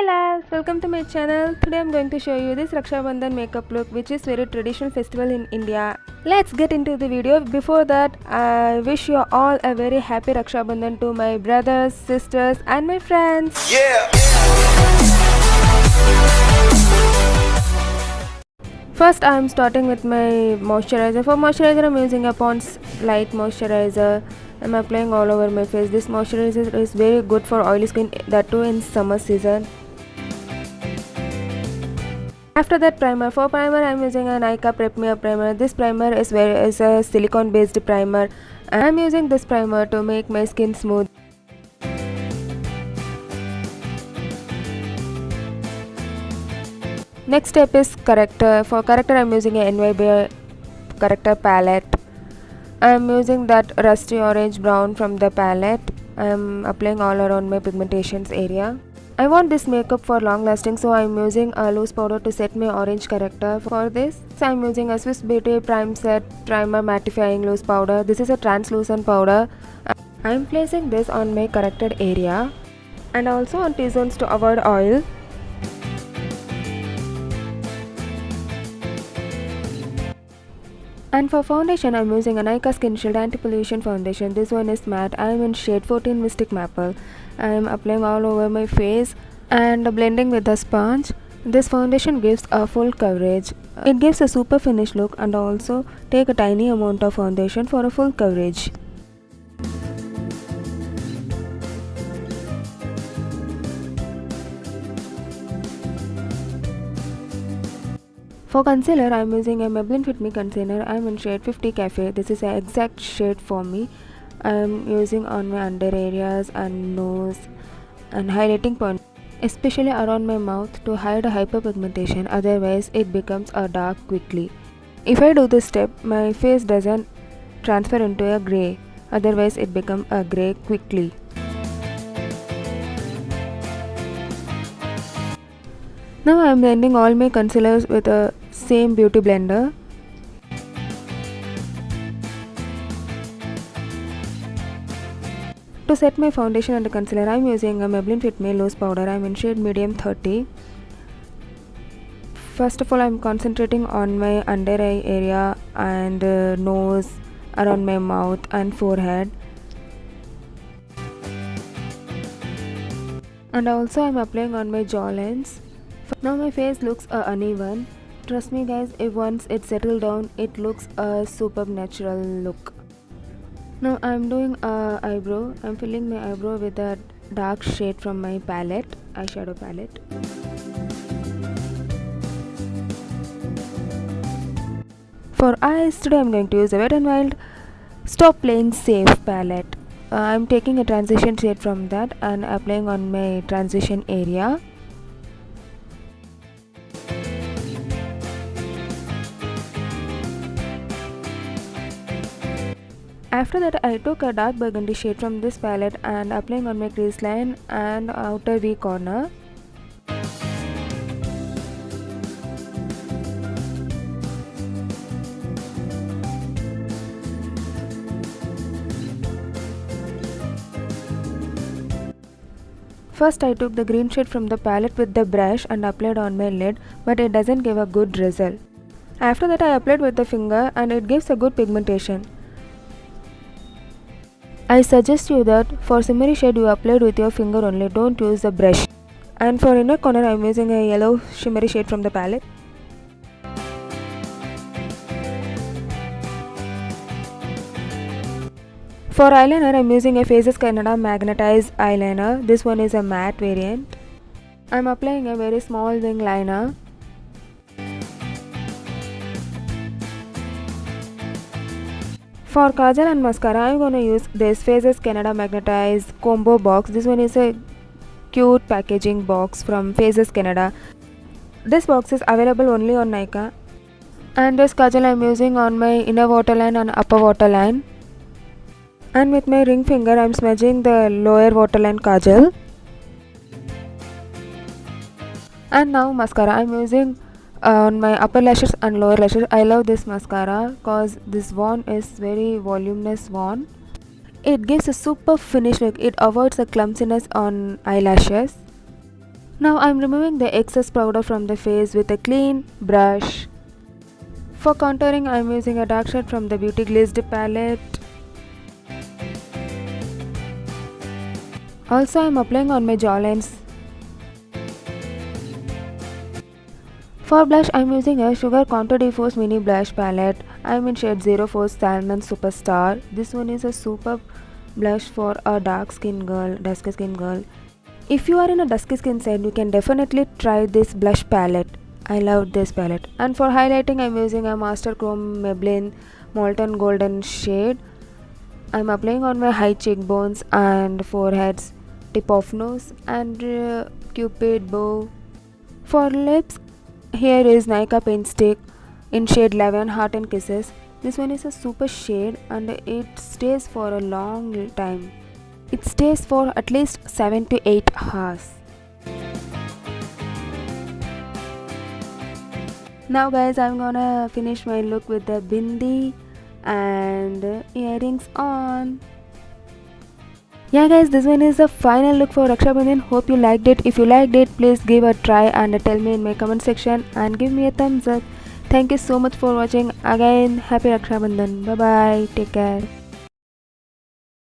loves, welcome to my channel. Today I'm going to show you this Rakshabandhan makeup look, which is very traditional festival in India. Let's get into the video. Before that, I wish you all a very happy Rakshabandhan to my brothers, sisters and my friends. Yeah. First I'm starting with my moisturizer. For moisturizer I'm using a Pond's light moisturizer. I'm applying all over my face. This moisturizer is very good for oily skin, that too in summer season. After that, primer. For primer I'm using a Nykaa Premier primer. This primer is a silicone based primer. I'm using this primer to make my skin smooth. Next step is corrector. For corrector I'm using a NYB corrector palette. I'm using that rusty orange brown from the palette. I'm applying all around my pigmentations area. I want this makeup for long lasting, so I'm using a loose powder to set my orange corrector. For this I'm using a Swiss Beauty Prime Set Primer Mattifying Loose Powder. This is a translucent powder. I'm placing this on my corrected area and also on T-zones to avoid oil. And for foundation, I'm using a Nykaa Skin Shield Anti-Pollution Foundation. This one is matte. I'm in shade 14 Mystic Maple. I'm applying all over my face and blending with the sponge. This foundation gives a full coverage. It gives a super finish look and also take a tiny amount of foundation for a full coverage. For concealer, I'm using a Maybelline Fit Me concealer. I'm in shade 50 Cafe. This is the exact shade for me. I'm using on my under areas and nose and highlighting point, especially around my mouth to hide a hyperpigmentation. Otherwise, it becomes a dark quickly. If I do this step, my face doesn't transfer into a grey. Otherwise, it becomes a grey quickly. Now I am blending all my concealers with a same beauty blender. To set my foundation and concealer, I am using a Maybelline Fit Me loose powder. I am in shade medium 30. First of all, I am concentrating on my under eye area and nose, around my mouth and forehead. And also I am applying on my jawlines. Now my face looks uneven. Trust me guys, if once it settles down, it looks a superb natural look. Now I'm doing a eyebrow. I'm filling my eyebrow with a dark shade from my palette, eyeshadow palette. For eyes, today I'm going to use a Wet n Wild Stop Playing Safe palette. I'm taking a transition shade from that and applying on my transition area. After that, I took a dark burgundy shade from this palette and applying on my crease line and outer V corner. First I took the green shade from the palette with the brush and applied on my lid, but it doesn't give a good result. After that I applied with the finger and it gives a good pigmentation. I suggest you that for shimmery shade you applied with your finger only, don't use the brush. And for inner corner I am using a yellow shimmery shade from the palette. For eyeliner I am using a Faces Canada magnetized eyeliner. This one is a matte variant. I am applying a very small wing liner. For kajal and mascara, I am going to use this Faces Canada Magnetized Combo Box. This one is a cute packaging box from Faces Canada. This box is available only on Nykaa. And this kajal I am using on my inner waterline and upper waterline. And with my ring finger I am smudging the lower waterline kajal. And now mascara I am using on my upper lashes and lower lashes. I love this mascara because this wand is very voluminous wand. It gives a super finish look. It avoids the clumsiness on eyelashes. Now I'm removing the excess powder from the face with a clean brush. For contouring, I'm using a dark shade from the Beauty Glazed palette. Also, I'm applying on my jawlines. For blush, I'm using a Sugar Contour de Force Mini Blush palette. I'm in shade 04 Salmon Superstar. This one is a superb blush for a dark skin girl, dusky skin girl. If you are in a dusky skin side, you can definitely try this blush palette. I love this palette. And for highlighting, I'm using a Master Chrome Maybelline Molten Golden shade. I'm applying on my high cheekbones and foreheads, tip of nose and cupid bow. For lips, here is Nykaa paint stick in shade 11 Heart and Kisses. This one is a super shade and it stays for a long time. It stays for at least 7 to 8 hours. Now guys, I'm gonna finish my look with the bindi and earrings on. Yeah guys, this one is the final look for Rakshabandhan. Hope you liked it. If you liked it, please give a try and tell me in my comment section and give me a thumbs up. Thank you so much for watching. Again, happy Rakshabandhan. Bye bye. Take care.